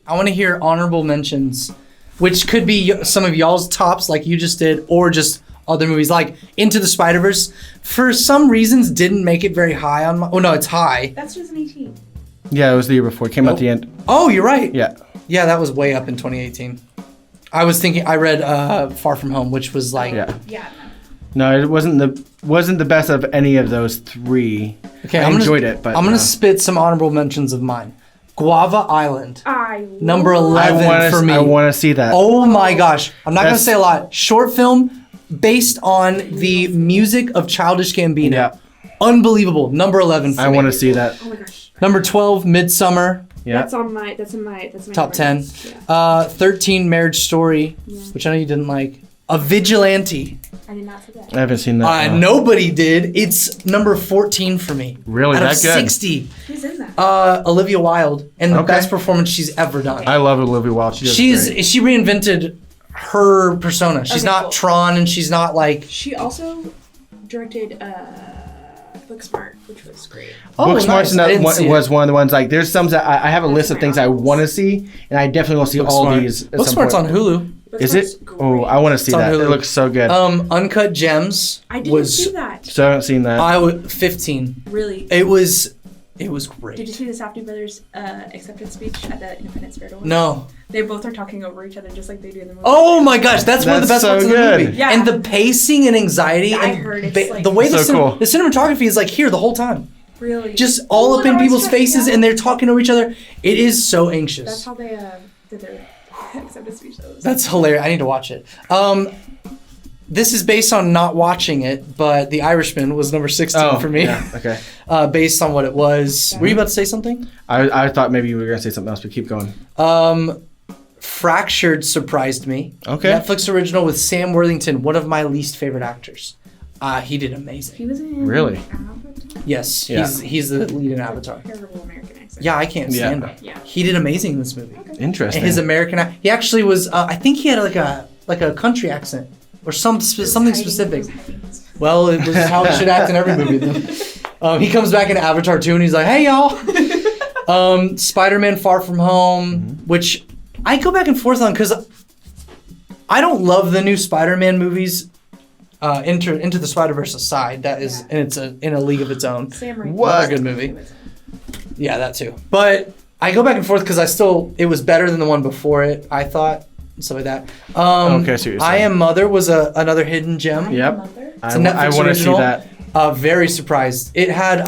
I want to hear honorable mentions, which could be some of y'all's tops, like you just did, or just other movies, like Into the Spider-Verse. For some reasons, didn't make it very high on my. Oh no, it's high. That's 2018. Yeah, it was the year before. It came out at the end. Oh, you're right. Yeah. Yeah, that was way up in 2018. I was thinking. I read Far From Home, which was like. Yeah. No, it wasn't the best of any of those three. Okay, I enjoyed it, but I'm gonna spit some honorable mentions of mine. Guava Island, number 11 for me. I want to see that. Oh my gosh, I'm not gonna say a lot. Short film based on the music of Childish Gambino. Yeah. Unbelievable. Number 11 for me. I want to see that. Oh my gosh. Number 12, Midsummer. Yeah. That's in my Top 10. Yeah. 13, Marriage Story, which I know you didn't like. A Vigilante. I did not see that. I haven't seen that. Nobody did. It's number 14 for me. Really? Out That of good? 60. Who's in that? Olivia Wilde, and the best performance she's ever done. I love Olivia Wilde. She reinvented her persona. She's not cool. Tron, and she's not like. She also directed Booksmart, which was great. Oh, Booksmart's nice. was one of the ones, like, there's some that I have a list of things I want to see, and I definitely want to see all these at some Booksmart's point. on Hulu. Is it? Oh, I want to see that. It looks so good. Uncut Gems. I didn't see that. So I haven't seen that. I was 15. Really? It was great. Did you see the Safdie brothers' acceptance speech at the Independence Fair? No. They both are talking over each other just like they do in the movie. Oh my gosh, that's one of the best so parts of the good. movie. Yeah. And the pacing and anxiety I and heard it's like- the way So cool. the cinematography is like here the whole time. Really? Just all up in no, people's it's faces yeah. and they're talking over each other. It is so anxious. That's how they did their acceptance speech. That's hilarious. I need to watch it. This is based on not watching it, but The Irishman was number 16 for me. Yeah, okay. Based on what it was. Were you about to say something? I thought maybe you were going to say something else, but keep going. Fractured surprised me. Okay. Netflix original with Sam Worthington, one of my least favorite actors. He did amazing. He was in Really? Avatar? Yes, Yeah. he's the lead in Avatar. Terrible American accent. Yeah, I can't stand him. Yeah. He did amazing in this movie. Interesting. And his American he actually was I think he had like a country accent or something specific. Well, it was how he should act in every movie then. He comes back in Avatar 2 and he's like, "Hey y'all." Spider-Man Far From Home, which I go back and forth on cuz I don't love the new Spider-Man movies. Into the Spider-Verse aside, that is, and it's in a league of its own. Sam Raimi. What a good movie. Yeah, that too. But I go back and forth because it was better than the one before it, I thought, and stuff like that. Okay, I see what you're saying. I Am Mother was another hidden gem. Yep. It's a Netflix I want to see original. that. Very surprised. It had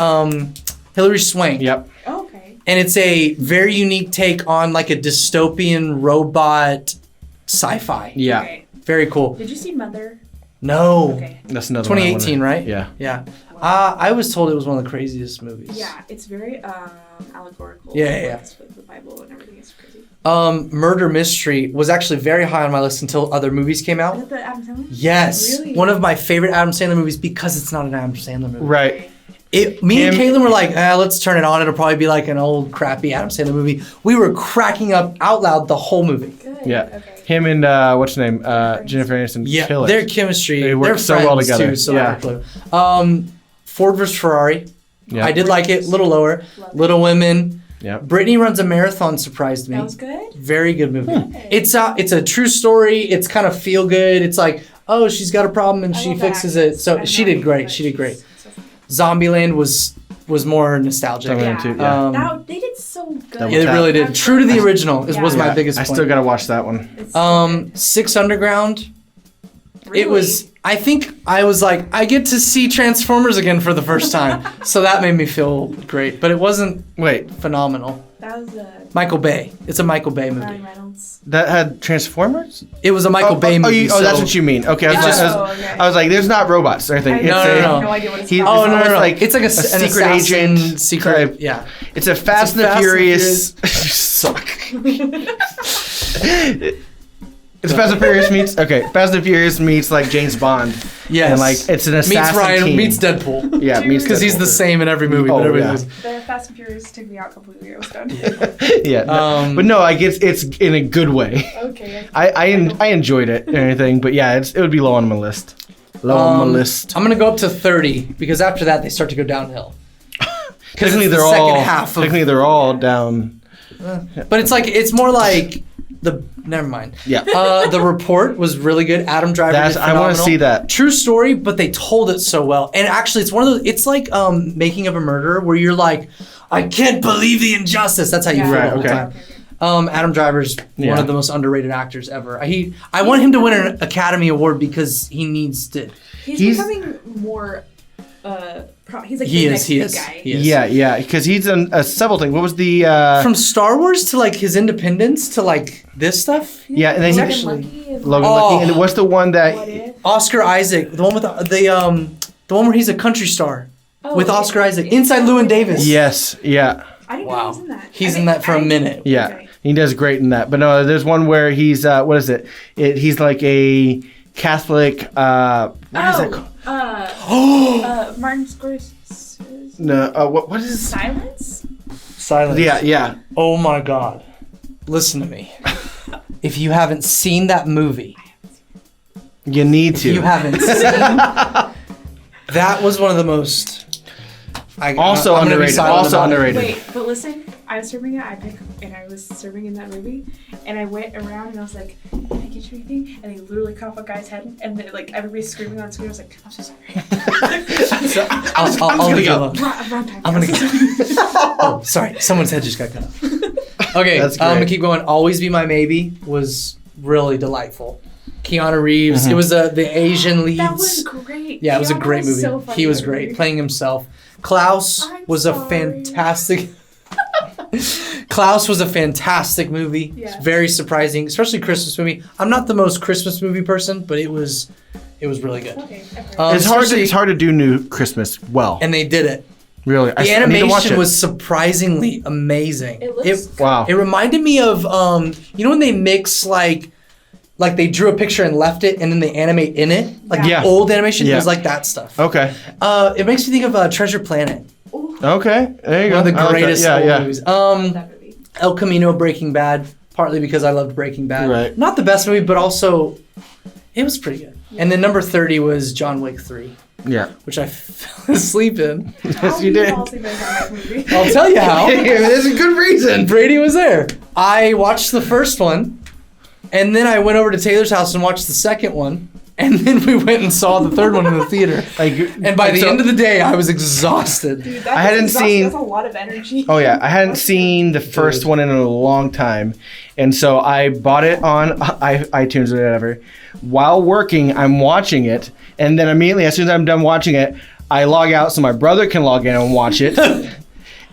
Hilary Swank. Yep. Oh, okay. And it's a very unique take on like a dystopian robot sci-fi. Yeah. Okay. Very cool. Did you see Mother? No. Okay. That's another one I 2018, wanna- right? Yeah. Yeah. I was told it was one of the craziest movies. Yeah, it's very allegorical. Yeah. With the Bible and everything is crazy. Murder Mystery was actually very high on my list until other movies came Is out. that the Adam Sandler? Yes. Really? One of my favorite Adam Sandler movies because it's not an Adam Sandler movie. Right. Me and Caitlin were like, let's turn it on. It'll probably be like an old crappy Adam Sandler movie. We were cracking up out loud the whole movie. Good. Yeah. Okay. Him and what's her name? Jennifer Aniston. Yeah, Kill it. their chemistry. They work they're so well friends, together. Too, so Yeah. they're Ford vs Ferrari. Yeah. I did like it. A little lower. Love it. Little Women. Yeah. Brittany Runs a Marathon surprised me. That was good? Very good movie. Okay. It's a true story. It's kind of feel good. It's like, oh, she's got a problem and I she love that fixes actress. it. So I she know did great. but She did great. so- Zombieland was more nostalgic. Zombieland too, yeah. They did so good. Yeah, they really did. True to the original was Yeah. my biggest I point. still gotta watch that one. It's so good. Six Underground. Really? It was. I think I was like, I get to see Transformers again for the first time, so that made me feel great. But it wasn't Wait, phenomenal. That was Michael Bay. It's a Michael Bay movie. Ryan Reynolds. that had Transformers? It was a Michael Bay movie. Oh, that's so- what you mean. Okay, I was, It's just, just- I was like, there's not robots or anything. I It's No, a, no, no. have no idea what it's He- about. Oh no, It's no, no! like It's like an secret assassin, agent secret. type. Yeah. It's a Fast It's a and the Fast and Furious. You suck. It's Fast and Furious meets Fast and Furious meets like James Bond. Yes. And like it's an assassin meets Ryan team. meets Deadpool. Yeah, meets Because he's Deadpool. the same in every movie. Oh, that everybody yeah. knows. The Fast and Furious took me out completely. I was done. Yeah, no, but no, like it's in a good way. Okay. I enjoyed it and everything, but yeah, it would be low on my list. Low on my list. I'm gonna go up to 30 because after that they start to go downhill. Technically, it's the they're second all half of- technically they're all down. But it's more like never mind. Yeah. The Report was really good. Adam Driver did I want to phenomenal. see that. True story, but they told it so well. And actually, it's one of those. It's like Making of a Murderer, where you're like, I can't believe the injustice. That's how you feel the whole time. Adam Driver's one of the most underrated actors ever. I want him to win an Academy Award because he needs to. He's becoming more. He's like the next big guy. Yeah, because he's done several things. What was the from Star Wars to like his Independence to like this stuff? Yeah, and then Logan Lucky. And what's the one that Oscar Isaac, the one with the one where he's a country star with Oscar Isaac inside Llewyn Davis. Yes, yeah. I didn't know he was in that. He's in that for a minute. Yeah, okay. He does great in that. But no, there's one where he's what is it? He's like a Catholic. What is that called? Martin Scorsese. No, what is Silence? Silence. Yeah. Oh my God. Listen to me. If you haven't seen that movie, you need to. If you haven't seen that was one of the most. Also underrated. Wait, but listen, I was serving at IPIC and I was serving in that movie, and I went around and I was like, "Can I get you anything?" And they literally cut off a guy's head, and then, like everybody's screaming on screen. I was like, "I'm so sorry." I'll leave you alone. Wrong time. I'm gonna go. Oh, sorry. Someone's head just got cut off. Okay, That's I'm gonna great. keep going. Always Be My Maybe was really delightful. Keanu Reeves. It was the Asian leads. That was great. Yeah, it was a great movie. So funny He was great playing himself. Klaus was a fantastic. Klaus was a fantastic movie. Yeah. It's very surprising, especially Christmas movie. I'm not the most Christmas movie person, but it was really good. Okay, It's hard to do New Christmas well. And they did it. Really, The animation was surprisingly amazing. It looks wow. It reminded me of you know when they mix like they drew a picture and left it and then they animate in it old animation. It was like that stuff. Okay. It makes me think of Treasure Planet. Okay, there you go. One of the greatest old movies. that movie. El Camino, Breaking Bad, partly because I loved Breaking Bad. Right. Not the best movie, but also it was pretty good. Yeah. And then number 30 was John Wick 3. Yeah. Which I fell asleep in. Yes, you did. Fall asleep in that movie? I'll tell you how. There's a good reason. Brady was there. I watched the first one, and then I went over to Taylor's house and watched the second one, and then we went and saw the third one in the theater. And by the end of the day, I was exhausted. Dude, I hadn't seen. That's a lot of energy. Oh yeah, I hadn't seen the first one in a long time, and so I bought it on iTunes or whatever. While working, I'm watching it, and then immediately, as soon as I'm done watching it, I log out so my brother can log in and watch it.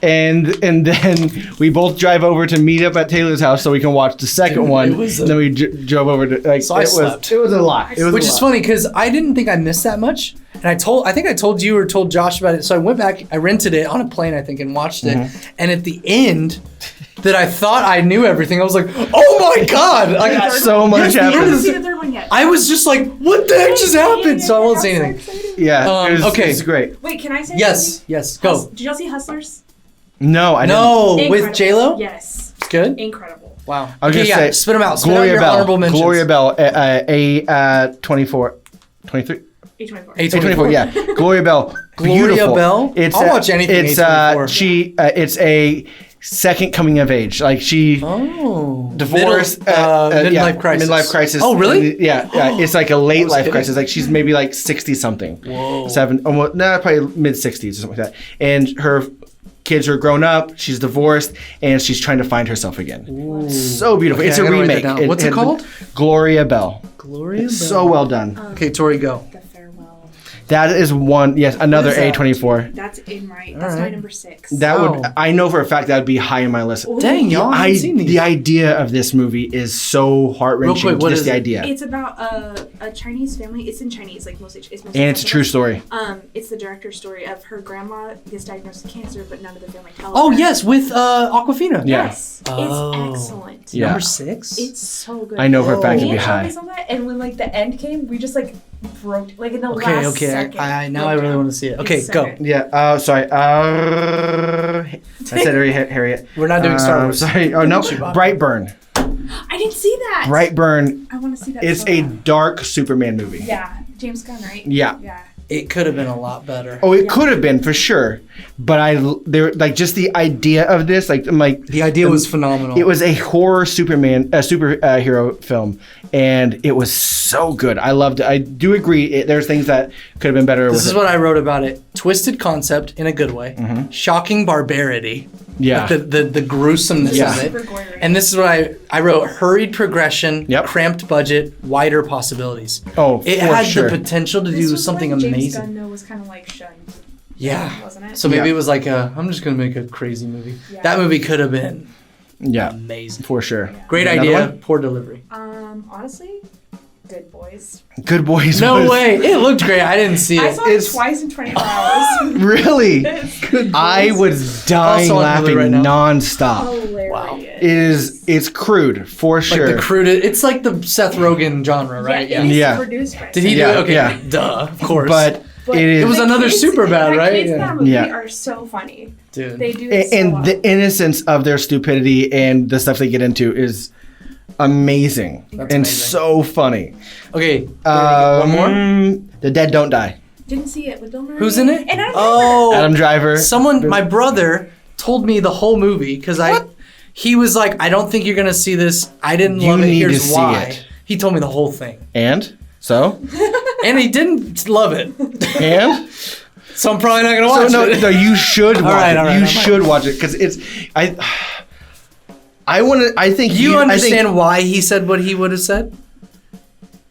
And then we both drive over to meet up at Taylor's house so we can watch the second one. And then we drove over to like. So I slept. It was a lot. Which is funny because I didn't think I missed that much, and I think I told you or told Josh about it. So I went back, I rented it on a plane, I think, and watched it. And at the end, that I thought I knew everything, I was like, "Oh my God!" Like so much I haven't happened. seen the third one yet. I was just like, "What the heck just happened?" So I won't say anything. Yeah. Okay. It's great. Wait, can I say Yes, yes, go. Did y'all see Hustlers? No, I didn't. No, Incredible. with J Lo. Yes. It's good. Incredible. Wow. I was Okay, gonna say, spit them out. Spit out Gloria your Bell. honorable mentions. Gloria Bell. A24, 23. A24. A24, yeah. Gloria Bell. Gloria Beautiful. Bell? I'll watch anything It's A24. it's a second coming of age. Like she divorced, midlife crisis. Midlife crisis. Oh, really? And, yeah. It's like a late life kidding. crisis. Like she's maybe like 60 something. Whoa. Probably mid 60s or something like that. And her kids are grown up. She's divorced, and she's trying to find herself again. Ooh. So beautiful. Okay, it's I a gotta write that remake. down. What's it called? Gloria Bell. Gloria Bell. So well done. Okay, Tori, go. The Farewell. That is one. Yes, another What is that? A24. That's in my. All That's my right. number 6. That Wow. would. I know for a fact that would be high on my list. Dang, y'all haven't seen these. The idea of this movie is so heart wrenching. Real quick, what Just is the it? idea, It's about a Chinese family. It's in Chinese, like mostly. It's mostly and it's a true story. It's the director's story of her grandma gets diagnosed with cancer, but none of the family tells Oh her. yes, with Aquafina. Yeah. Yes. Oh. It's excellent. Yeah. Number 6. It's so good. I know for a fact Whoa. it'd be Me and high. Shelby saw that, and when like the end came, we just like broke like in the Okay, last okay. second. I now I really want to see it. Okay, It's so go. good. Yeah. Sorry. I said Harriet. We're not doing Star Wars. Sorry. Oh no. Chewbacca. Brightburn. I didn't see that. Brightburn. I want to see that. It's so a bad. dark Superman movie. Yeah, James Gunn, right? Yeah. Yeah. it could have been a lot better. Oh, it could have been for sure, but there like just the idea of this, like I'm like The idea was phenomenal. It was a horror superhero film, and it was so good. I loved it. I do agree. There's things that could have been better. This is what I wrote about it: twisted concept in a good way, shocking barbarity. Yeah. Like the gruesomeness Yeah. of it. Super gory. And this is what I wrote: hurried progression, Yep. cramped budget, wider possibilities. Oh, It for had sure. the potential to This do was something when James amazing. Gunn, though, was kind of like shunned. Yeah. Wasn't it? So maybe Yeah. it was like I'm just gonna make a crazy movie. Yeah. That movie could have been Yeah, amazing. for sure. Great Another idea, one? poor delivery. Honestly, Good Boys. Good Boys. No was- way. It looked great. I didn't see I it. saw it twice in 24 hours. Really? I was dying Also on Hulu laughing right now. nonstop. Hilarious. Wow. It's crude for Like sure. the crude. It's like the Seth Rogen genre, right? Yeah, it is Yeah. produced by Did he Yeah, do it? Okay. yeah. Duh. Of course. but But it is. It was the another kids- Superbad, the right? Kids in Yeah. that movie Yeah. are so funny. dude. They do it so and well. the innocence of their stupidity and the stuff they get into is amazing That's and amazing. so funny. Okay. One more. The Dead Don't Die. Didn't see it with Bill Murray. Who's in it? And Adam Driver. Oh, Adam Driver. Someone, my brother, told me the whole movie because he was like, I don't think you're gonna see this. I didn't You love it. need to Here's see why. it. He told me the whole thing, And so and he didn't love it. and So I'm probably not gonna so watch no, it. no, you should watch right, it. all right, You I might. should watch it because it's I want to. I think You I understand think- why he said what he would have said?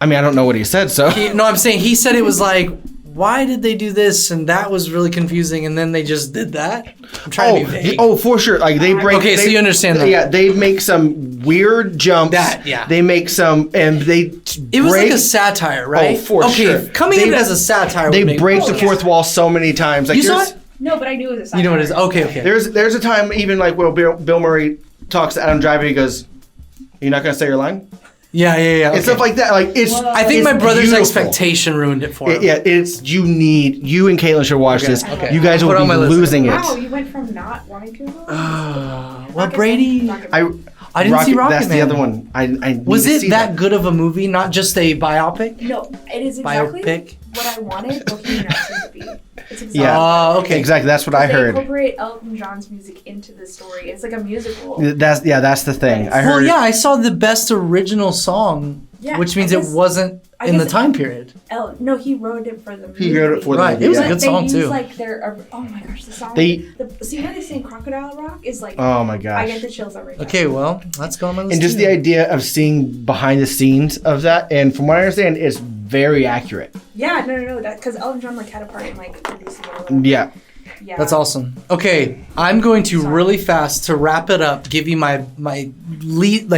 I mean, I don't know what he said. So No, I'm saying he said it was like, why did they do this? And that was really confusing. And then they just did that. I'm trying to be vague. For sure. Like they break. Okay, so they- you understand that. Yeah, they make some weird jumps. That, yeah. They make some, and they. It was break, like a satire, right? Oh, for okay, sure. coming They- in as a satire. They would make break more the sense. fourth wall so many times. Like You saw there's- it? No, but I knew it was a You know what it is? Okay, okay. There's a time even like where Bill Murray talks to Adam Driver. He goes, "You're not gonna say your line," Yeah. and okay. stuff like that. Like it's. Whoa. I think it's my brother's beautiful. expectation ruined it for him. Yeah, it's you and Caitlin should watch Okay, this. okay. You guys Put will it on be my list. losing it. Wow, you went from not wanting to. Well, Brady, I didn't see Rocket That's Man. the other one. I need Was to it see that good of a movie? Not just a biopic? No, it is exactly Biopic? what I wanted Bohemian Rhapsody to be. It's exactly. Yeah. Oh, okay. Exactly. That's what I They heard. incorporate Elton John's music into the story. It's like a musical. That's the thing. I Well, heard. yeah, I saw the best original song, Yeah, which means I it guess- wasn't I in the guess- time period. No, he wrote it for the movie. He wrote it for the Right, movie. it was a yeah. good They song use, too. like their oh my gosh, the song. They- See where they sing Crocodile Rock is like. Oh my I gosh. get the chills every time. Okay, well, let's go on my list. And just too. the idea of seeing behind the scenes of that, and from what I understand, it's very accurate. Yeah, no, that because Elton John like had a part in like producing it. Or whatever. Yeah. Yeah. That's awesome. Okay, I'm going to Sorry. really fast to wrap it up. Give you my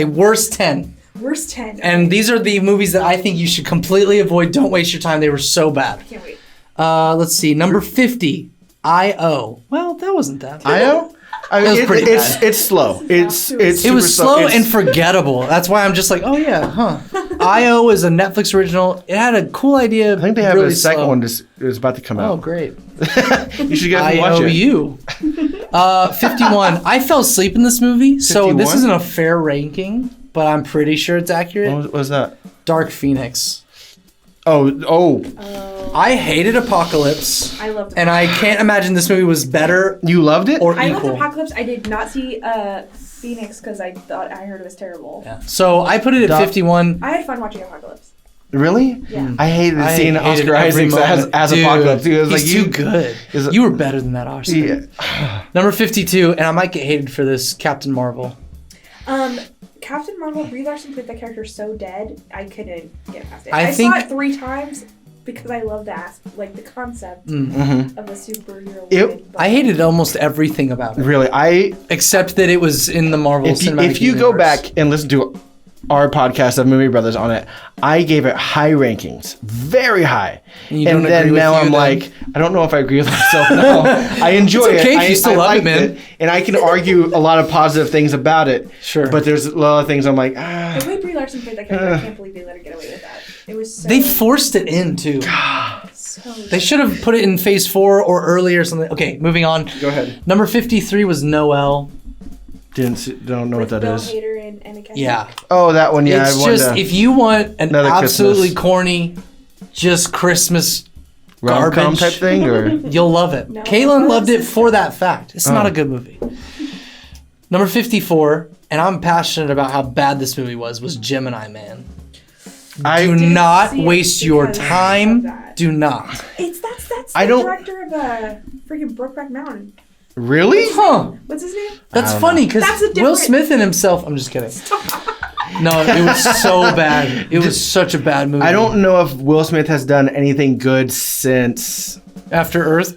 worst 10, Worst 10. and these are the movies that I think you should completely avoid. Don't waste your time. They were so bad. Can't wait. Let's see. Number 50, I.O. Well, that wasn't that bad. I mean, was pretty bad. it's slow. It's It super was slow It's- and forgettable. That's why I'm just like, oh yeah, huh. I.O. is a Netflix original. It had a cool idea. I think they have really a second slow. one just is about to come Oh, out. great. You should get and watch it. I.O.U. 51. I fell asleep in this movie, so this 51? isn't a fair ranking, but I'm pretty sure it's accurate. What was that? Dark Phoenix. Oh, I hated Apocalypse, I loved and I can't imagine this movie was better you loved it? or I loved equal. Apocalypse. I did not see Phoenix because I heard it was terrible. Yeah. So I put it at Doc- 51. I had fun watching Apocalypse. Really? Yeah. I hated seeing hated Oscar every Isaac moment. as Dude, Apocalypse. It was he's like too good. is it- You were better than that, Oscar. Yeah. Number 52, and I might get hated for this, Captain Marvel. Captain Marvel, Brie Larson played that character so dead, I couldn't get past it. I I think- saw it 3 times because I love the concept Mhm. of a superhero. It- woman, but- I hated almost everything about it, Really, except that it was in the Marvel Cinematic if you go Universe. back and listen to our podcast of Movie Brothers on it, I gave it high rankings, very high. And you don't then agree with now you I'm then? like, I don't know if I agree with myself now. I enjoy It's okay it. if you still I love it, liked man. and I can argue a lot of positive things about it. Sure. But there's a lot of things I'm like, ah. The way Brie Larson played that character, I can't believe they let her get away with that. It was so. They forced it in, too. so They should have put it in Phase 4 or earlier or something. Okay, moving on. Go ahead. Number 53 was Noel. Don't know what with that Bill is. Hader and Anna Kendrick. Yeah. Oh, that one. Yeah, It's I wanted just, to- if you want an Another absolutely Christmas. corny, just Christmas rom-com garbage. type thing, or You'll love it. No. Kaylin loved it for that fact. It's not Oh. a good movie. Number 54, and I'm passionate about how bad this movie was Gemini Man. Do Didn't not see it waste your because of time. that. Do not. That's I the don't- director of freaking Brokeback Mountain. really? Huh. What's his name? That's don't funny because That's a Will different- Smith and himself. I'm just kidding. No, it was so bad. It was such a bad movie. I don't know if Will Smith has done anything good since. After Earth,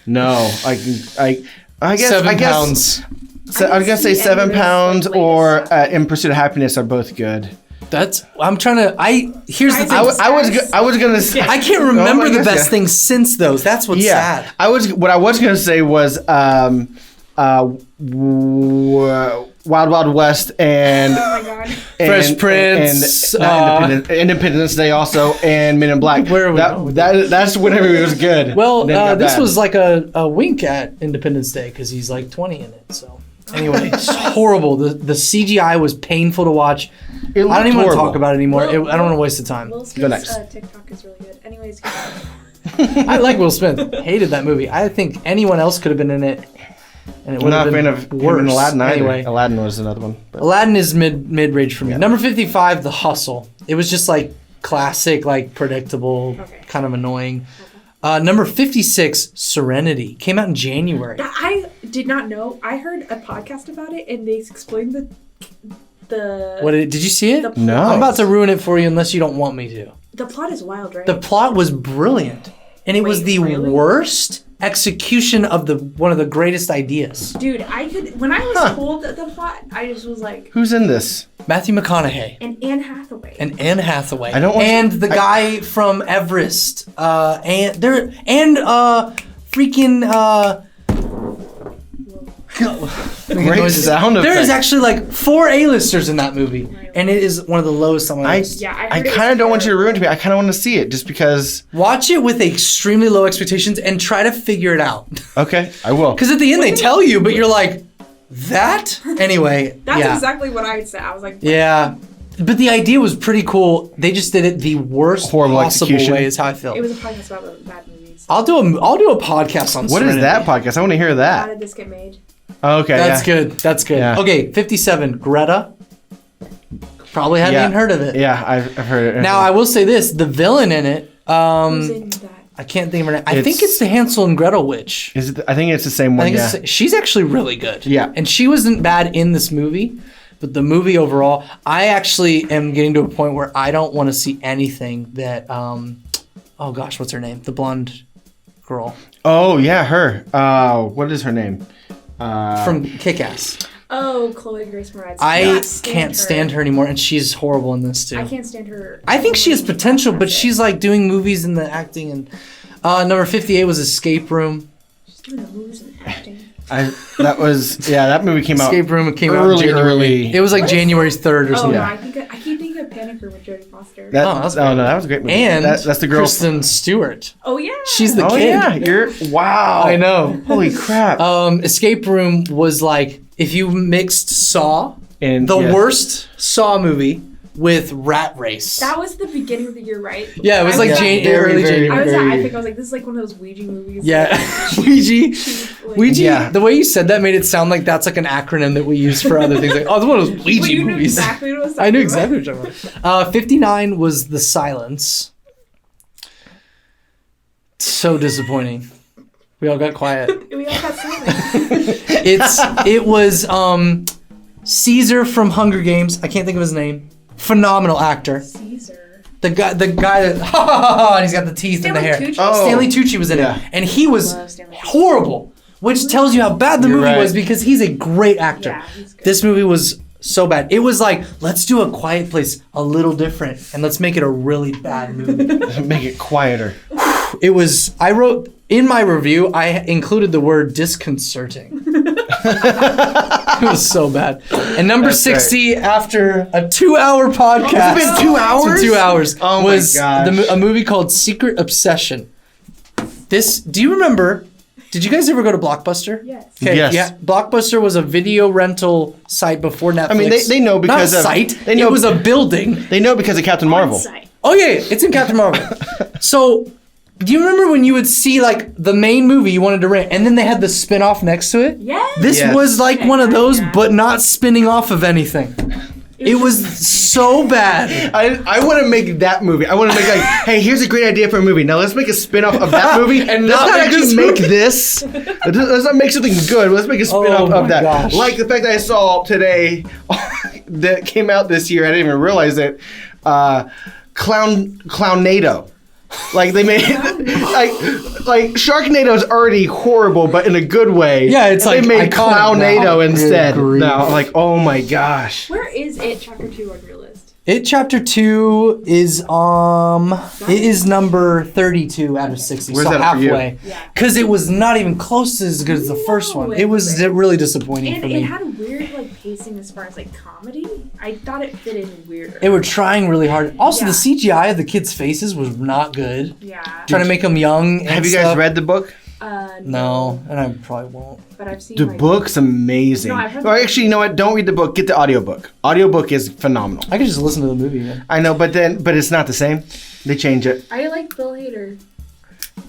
No, I guess 7 I guess pounds. So I was gonna say see 7 any of his, pounds like, or latest stuff. In Pursuit of Happiness are both good. That's. I'm trying to. Here's the I thing. I was gonna say. I can't remember Oh, I the guess, best yeah. things since those. That's what's Yeah, sad. what I was gonna say was Wild Wild West and Oh my god. Fresh Prince, and Independence Day also and Men in Black. Where are we going with that's whenever it was good. Well, Then it got this bad. was like a wink at Independence Day because he's like 20 in it. So anyway, it's horrible. The CGI was painful to watch. It I don't even want to looked talk about it anymore. Well, I don't want to waste the time. Will Go Smith's next. TikTok is really good. Anyways, I like Will Smith. Hated that movie. I think anyone else could have been in it, and it I'm would not have a fan been of him worse. in Aladdin either. Anyway, Aladdin was another one. But. Aladdin is mid range for me. Number 55, The Hustle. It was just like classic, like predictable, Okay. kind of annoying. Number 56, Serenity. Came out in January. I did not know. I heard a podcast about it, and they explained the Did you see it? the plot. No. I'm about to ruin it for you unless you don't want me to. The plot is wild, right? The plot was brilliant, and it was Wait, the really? worst execution of one of the greatest ideas. Dude, I could when I was told the plot, I just was like, Who's in this? Matthew McConaughey and Anne Hathaway. and Anne Hathaway. I don't want and to- the I- guy from Everest. Freaking. Great sound There is effect. actually like 4 A-listers in that movie, and it is one of the lowest on my list. Yeah, I I heard it kind was of don't want you to terrible. ruin it to me. I kind of want to see it just because. Watch it with extremely low expectations and try to figure it out. Okay, I will. Because at the end they tell you, but you're like, that? Anyway, That's yeah. exactly what I said. I was like, Yeah. But the idea was pretty cool. They just did it the worst Horrible possible execution. way is how I feel. it was a podcast about bad movies. I'll do a podcast on What is Serenity. that podcast? I want to hear How that. did this get made? Oh, okay, That's yeah. good. That's good. Yeah. Okay, 57, Greta. Probably haven't Yeah. even heard of it. Yeah, I've heard it. Now I will say this: the villain in it, Who's in that? I can't think of her name. I think It's- it's the Hansel and Gretel witch. Is it? I think it's the same I one. think Yeah. she's actually really good. Yeah. And she wasn't bad in this movie, but the movie overall, I actually am getting to a point where I don't want to see anything that oh gosh, what's her name? The blonde girl Oh yeah, her. What is her name? from Kick-Ass. Oh, Chloe Grace Moretz. I can't stand her anymore, and she's horrible in this too. I can't stand her. I think she has potential, but she's like doing movies and the acting. And number 58 was Escape Room. She's doing the movies and acting. That movie came out. Escape Room came out in early, January. early. It was like January 3rd or Oh something. no, Yeah. I keep thinking of Panic Room with Jodie Foster. That, Oh, that's no, that was a great movie. And that's the girl. Kristen Stewart. Oh yeah. She's the Oh kid. yeah, you're wow. I know. Holy crap! Escape Room was like if you mixed Saw, And the yeah. worst Saw movie, with Rat Race. That was the beginning of the year, right? Yeah, it was I like at- early very, January. I was at very- IPIC, I was like, this is like one of those Ouija movies. Yeah, Like, Ouija. like- Ouija. Yeah. The way you said that made it sound like that's like an acronym that we use for other things. Like, oh, it's one of those Ouija Well, you knew movies. exactly what I was I knew talking exactly what you're talking about. 59 was The Silence. So disappointing. We all got quiet. about. We all got silent. It was Caesar from Hunger Games. I can't think of his name. Phenomenal actor. Caesar. The guy that and he's got the teeth and the hair. Stanley Tucci. Oh. Stanley Tucci was in Yeah. it, and he was Love Stanley Tucci. horrible, which tells you how bad the You're movie right. was because he's a great actor. Yeah, he's good. This movie was so bad. It was like, let's do A Quiet Place a little different, and let's make it a really bad movie. Make it quieter. It was. I wrote in my review. I included the word disconcerting. It was so bad. And number That's 60, after a 2-hour podcast, It's been 2 hours? 2 hours, Oh my was gosh. a movie called Secret Obsession. Do you remember? Did you guys ever go to Blockbuster? Yes. Okay, Yes. yeah. Blockbuster was a video rental site before Netflix. I mean, they know because Not a of- site. they know- it was a building. They know because of Captain Marvel. On site. Oh yeah, it's in Captain Marvel. So Do you remember when you would see like the main movie you wanted to rent, and then they had the spin-off next to it? Yes. This Yes. was like Okay, one of those, yeah. but not spinning off of anything. It was so bad. I want to make that movie. I want to make like, hey, here's a great idea for a movie. Now let's make a spin-off of that movie and not not make actually this make movie. this. Let's not make something good. Let's make a spin-off Oh of my that. gosh. Like the fact that I saw today that came out this year. I didn't even realize it. Clownado. Like they made like Sharknado is already horrible, but in a good way. Yeah, it's and like they made iconic now. Clownado Good instead. grief. No, like oh my gosh. Where is it? Chapter 2 on your list? It Chapter 2 is it is number 32 out of 60, Where's so that for you? halfway. Yeah. Because it was not even close to as good as the first one. No, It was it wasn't. really disappointing And for it me. had a weird like pacing as far as like comedy. I thought it fit in weirder. They were trying really hard. Also, Yeah. the CGI of the kids' faces was not good. Yeah. Trying to make them young. And Have you guys stuff. read the book? No, and I probably won't. But I've seen The like, book's amazing. No, I've heard Or the- actually, you know what? Don't read the book. Get the audiobook. Audiobook is phenomenal. I could just listen to the movie. Man. I know, but it's not the same. They change it. I like Bill Hader.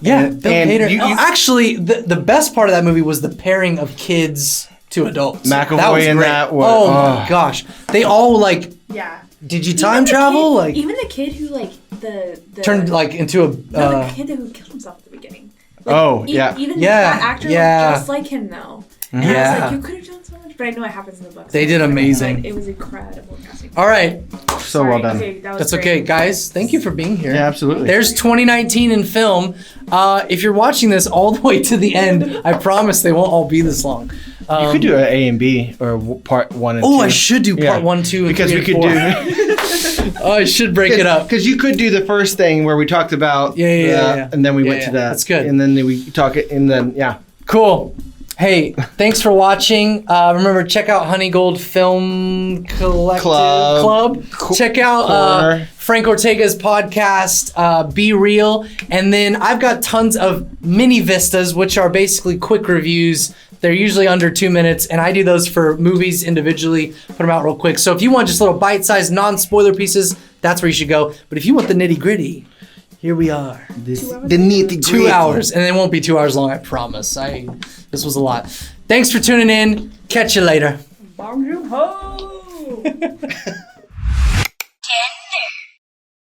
Yeah, And- Bill and Hader. you- Oh, you- actually, the best part of that movie was the pairing of kids to adults. McAvoy was and great. that was- Oh my oh. gosh, they all like. Yeah. Did you Even time the travel? kid- Like even the kid who like the turned like into a. no, the kid who killed himself at the beginning. Oh, yeah. Even Yeah, that actor yeah. looked just like him though. And I was Yeah. like, you could have done so much, but I know it happens in the books. They did amazing. It was incredible casting. All right, So well done. Okay, that was that's great. okay, guys. Thank you for being here. Yeah, absolutely. There's 2019 in film. If you're watching this all the way to the end, I promise they won't all be this long. You could do an A and B or part 1 and 2. Oh, I should do Yeah. part 1, 2, and Because 3, we could and 4. Oh, I should break it up. Because you could do the first thing where we talked about Yeah. and then we Yeah, went to yeah. that. That's good. And then we talk it, and then yeah. Cool. Hey, thanks for watching. Remember, check out Honey Gold Film Collective Club. Check out Corner. Frank Ortega's podcast, Be Real. And then I've got tons of mini vistas, which are basically quick reviews. They're usually under 2 minutes, and I do those for movies individually, put them out real quick. So if you want just little bite-sized, non-spoiler pieces, that's where you should go. But if you want the nitty-gritty, here we are. The nitty 2 hours, and it won't be 2 hours long, I promise. This was a lot. Thanks for tuning in. Catch you later. Bong Joon-ho!